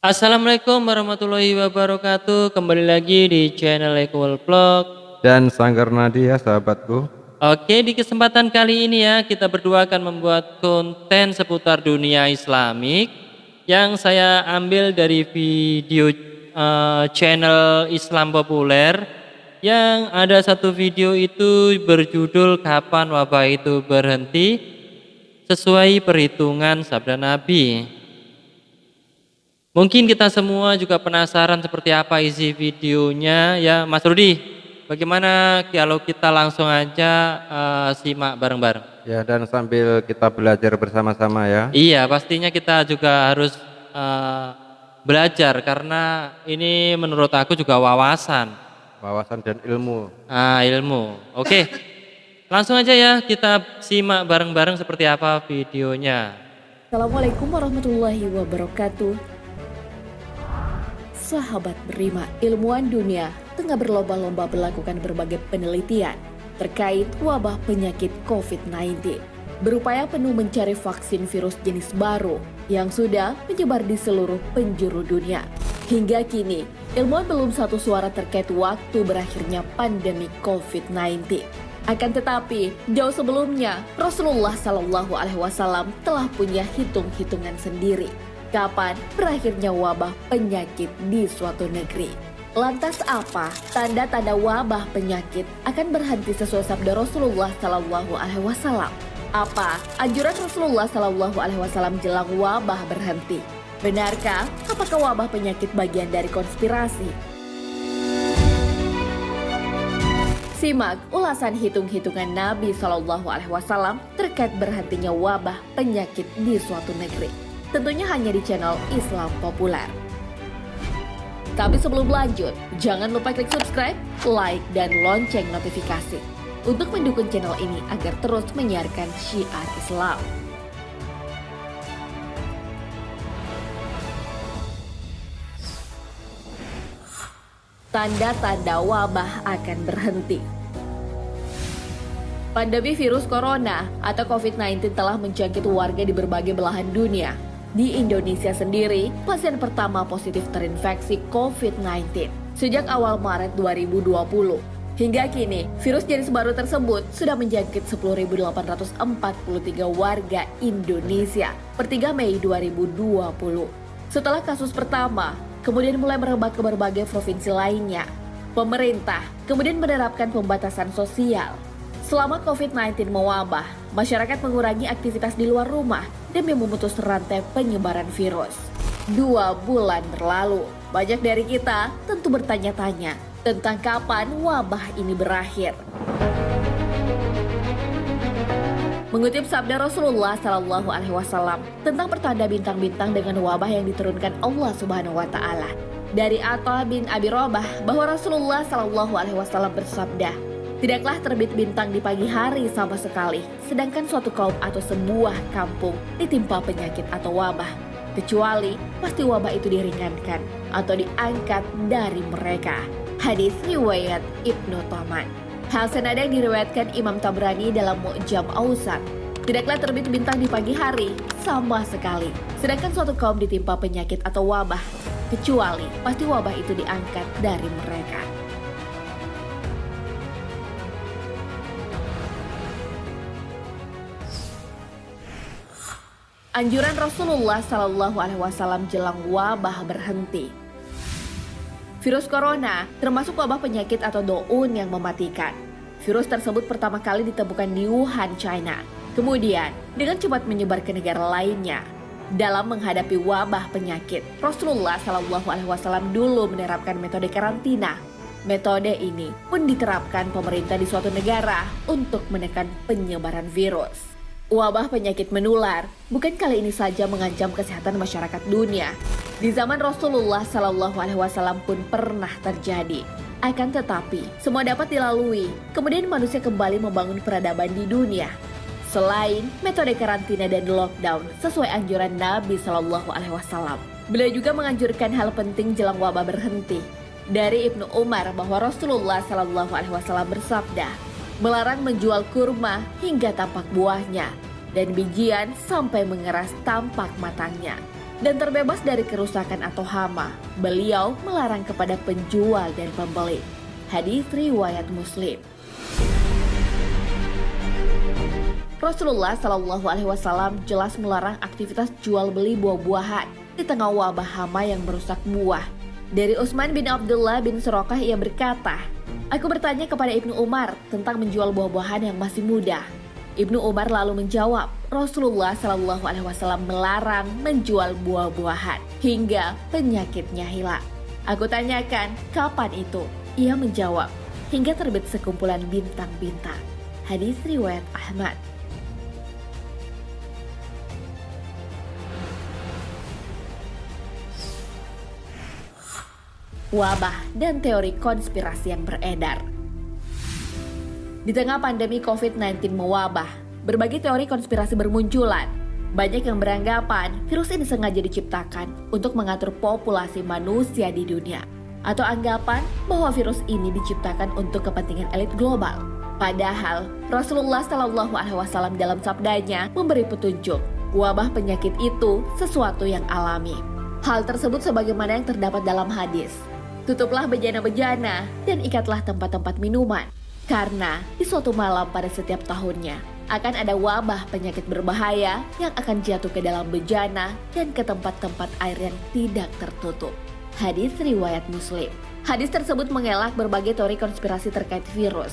Assalamualaikum warahmatullahi wabarakatuh. Kembali lagi di channel Equal Vlog. Dan Sanggar Nadi ya sahabatku. Oke, di kesempatan kali ini ya kita berdua akan membuat konten seputar dunia Islamik yang saya ambil dari video channel Islam Populer, yang ada satu video itu berjudul Kapan Wabah Itu Berhenti sesuai perhitungan sabda Nabi. Mungkin kita semua juga penasaran seperti apa isi videonya ya, Mas Rudi. Bagaimana kalau kita langsung aja simak bareng-bareng? Ya, dan sambil kita belajar bersama-sama ya. Iya, pastinya kita juga harus belajar karena ini menurut aku juga wawasan. Wawasan dan ilmu. Ilmu. Oke, langsung aja ya kita simak bareng-bareng seperti apa videonya. Assalamualaikum warahmatullahi wabarakatuh. Sahabat Berima, ilmuwan dunia tengah berlomba-lomba melakukan berbagai penelitian terkait wabah penyakit COVID-19. Berupaya penuh mencari vaksin virus jenis baru yang sudah menyebar di seluruh penjuru dunia. Hingga kini, ilmuwan belum satu suara terkait waktu berakhirnya pandemi COVID-19. Akan tetapi, jauh sebelumnya, Rasulullah Shallallahu Alaihi Wasallam telah punya hitung-hitungan sendiri kapan berakhirnya wabah penyakit di suatu negeri. Lantas apa tanda-tanda wabah penyakit akan berhenti sesuai sabda Rasulullah Shallallahu Alaihi Wasallam? Apa anjuran Rasulullah Shallallahu Alaihi Wasallam jelang wabah berhenti? Benarkah apakah wabah penyakit bagian dari konspirasi? Simak ulasan hitung-hitungan Nabi Shallallahu Alaihi Wasallam terkait berhentinya wabah penyakit di suatu negeri. Tentunya hanya di channel Islam Populer. Tapi sebelum lanjut, jangan lupa klik subscribe, like, dan lonceng notifikasi untuk mendukung channel ini agar terus menyiarkan syiar Islam. Tanda-tanda wabah akan berhenti. Pandemi virus corona atau COVID-19 telah menjangkit warga di berbagai belahan dunia. Di Indonesia sendiri, pasien pertama positif terinfeksi COVID-19 sejak awal Maret 2020. Hingga kini, virus jenis baru tersebut sudah menjangkit 10.843 warga Indonesia per 3 Mei 2020. Setelah kasus pertama, kemudian mulai merebak ke berbagai provinsi lainnya. Pemerintah kemudian menerapkan pembatasan sosial. Selama COVID-19 mewabah, masyarakat mengurangi aktivitas di luar rumah demi memutus rantai penyebaran virus. 2 bulan berlalu, banyak dari kita tentu bertanya-tanya tentang kapan wabah ini berakhir. Mengutip sabda Rasulullah Shallallahu Alaihi Wasallam tentang pertanda bintang-bintang dengan wabah yang diturunkan Allah Subhanahu Wa Taala, dari Atha bin Abi Rabah bahwa Rasulullah Shallallahu Alaihi Wasallam bersabda, "Tidaklah terbit bintang di pagi hari sama sekali, sedangkan suatu kaum atau sebuah kampung ditimpa penyakit atau wabah, kecuali pasti wabah itu diringankan atau diangkat dari mereka." Hadis riwayat Ibnu Taman. Hal senada yang diriwayatkan Imam Tabrani dalam Mu'jam Awsat. Tidaklah terbit bintang di pagi hari sama sekali, sedangkan suatu kaum ditimpa penyakit atau wabah, kecuali pasti wabah itu diangkat dari mereka. Anjuran Rasulullah Shallallahu Alaihi Wasallam jelang wabah berhenti. Virus corona termasuk wabah penyakit atau doun yang mematikan. Virus tersebut pertama kali ditemukan di Wuhan, China. Kemudian dengan cepat menyebar ke negara lainnya. Dalam menghadapi wabah penyakit, Rasulullah Shallallahu Alaihi Wasallam dulu menerapkan metode karantina. Metode ini pun diterapkan pemerintah di suatu negara untuk menekan penyebaran virus. Wabah penyakit menular bukan kali ini saja mengancam kesehatan masyarakat dunia. Di zaman Rasulullah Shallallahu Alaihi Wasallam pun pernah terjadi. Akan tetapi, semua dapat dilalui. Kemudian manusia kembali membangun peradaban di dunia. Selain metode karantina dan lockdown sesuai anjuran Nabi Shallallahu Alaihi Wasallam, beliau juga menganjurkan hal penting jelang wabah berhenti. Dari Ibnu Umar bahwa Rasulullah Shallallahu Alaihi Wasallam bersabda, melarang menjual kurma hingga tampak buahnya dan bijian sampai mengeras tampak matangnya. dan terbebas dari kerusakan atau hama. Beliau melarang kepada penjual dan pembeli. Hadis riwayat Muslim. Rasulullah Shallallahu Alaihi Wasallam jelas melarang aktivitas jual beli buah-buahan di tengah wabah hama yang merusak buah. Dari Utsman bin Abdullah bin Suraqah ia berkata, "Aku bertanya kepada Ibnu Umar tentang menjual buah-buahan yang masih muda." Ibnu Umar lalu menjawab, Rasulullah Shallallahu Alaihi Wasallam melarang menjual buah-buahan hingga penyakitnya hilang. Aku tanyakan, kapan itu? Ia menjawab, hingga terbit sekumpulan bintang-bintang. Hadis riwayat Ahmad. Wabah dan teori konspirasi yang beredar. Di tengah pandemi COVID-19 mewabah, berbagai teori konspirasi bermunculan. Banyak yang beranggapan virus ini sengaja diciptakan untuk mengatur populasi manusia di dunia, atau anggapan bahwa virus ini diciptakan untuk kepentingan elit global. Padahal Rasulullah Shallallahu Alaihi Wasallam dalam sabdanya memberi petunjuk, wabah penyakit itu sesuatu yang alami. Hal tersebut sebagaimana yang terdapat dalam hadis. Tutuplah bejana-bejana dan ikatlah tempat-tempat minuman. Karena di suatu malam pada setiap tahunnya akan ada wabah penyakit berbahaya yang akan jatuh ke dalam bejana dan ke tempat-tempat air yang tidak tertutup. Hadis riwayat Muslim. Hadis tersebut mengelak berbagai teori konspirasi terkait virus.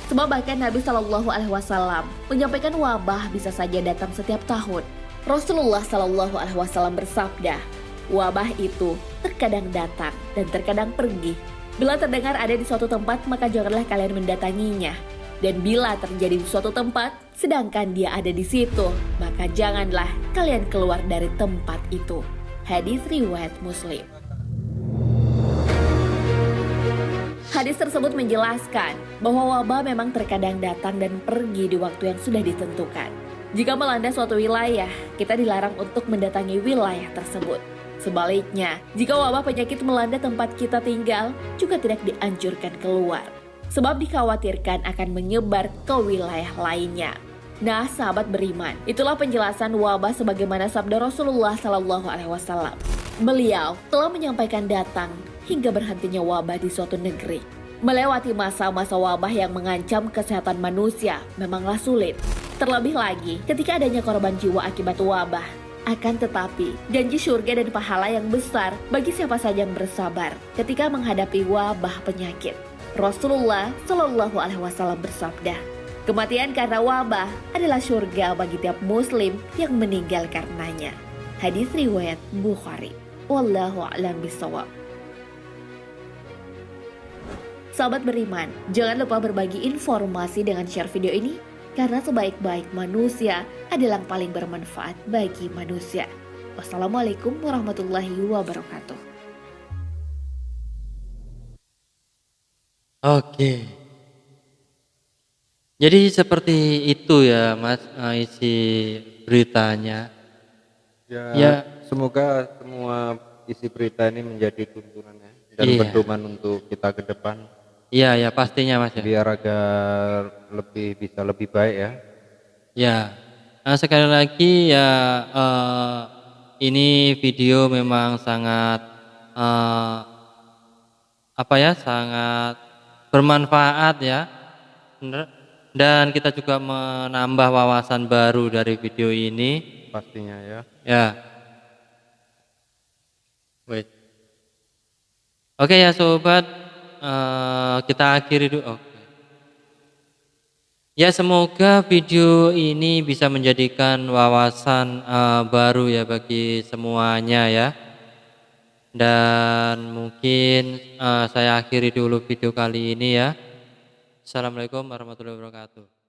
Sebab bahkan Nabi Shallallahu Alaihi Wasallam menyampaikan wabah bisa saja datang setiap tahun. Rasulullah Shallallahu Alaihi Wasallam bersabda, wabah itu terkadang datang dan terkadang pergi. Bila terdengar ada di suatu tempat, maka janganlah kalian mendatanginya. Dan bila terjadi di suatu tempat, sedangkan dia ada di situ, maka janganlah kalian keluar dari tempat itu. Hadis riwayat Muslim. Hadis tersebut menjelaskan bahwa wabah memang terkadang datang dan pergi di waktu yang sudah ditentukan. Jika melanda suatu wilayah, kita dilarang untuk mendatangi wilayah tersebut. Sebaliknya, jika wabah penyakit melanda tempat kita tinggal, juga tidak dianjurkan keluar. Sebab dikhawatirkan akan menyebar ke wilayah lainnya. Nah, sahabat beriman, itulah penjelasan wabah sebagaimana sabda Rasulullah Shallallahu Alaihi Wasallam. Beliau telah menyampaikan datang hingga berhentinya wabah di suatu negeri. Melewati masa-masa wabah yang mengancam kesehatan manusia memanglah sulit. Terlebih lagi ketika adanya korban jiwa akibat wabah. Akan tetapi, janji surga dan pahala yang besar bagi siapa saja yang bersabar ketika menghadapi wabah penyakit. Rasulullah Shallallahu Alaihi Wasallam bersabda, kematian karena wabah adalah surga bagi tiap muslim yang meninggal karenanya. Hadis riwayat Bukhari. Wallahu a'lam bishawab. Sahabat beriman, jangan lupa berbagi informasi dengan share video ini. Karena sebaik-baik manusia adalah yang paling bermanfaat bagi manusia. Wassalamualaikum warahmatullahi wabarakatuh. Oke. Jadi seperti itu ya Mas, isi beritanya. Ya. Semoga semua isi berita ini menjadi tuntunannya dan pedoman untuk kita ke depan. Iya ya pastinya Mas ya. Biar agar bisa lebih baik ya. Ya, sekali lagi ya ini video memang sangat sangat bermanfaat ya. Dan kita juga menambah wawasan baru dari video ini. Pastinya ya. Ya. Wait. Oke ya sobat. Kita akhiri dulu. Oke. Ya semoga video ini bisa menjadikan wawasan baru ya bagi semuanya ya. Dan mungkin saya akhiri dulu video kali ini ya. Assalamualaikum warahmatullahi wabarakatuh.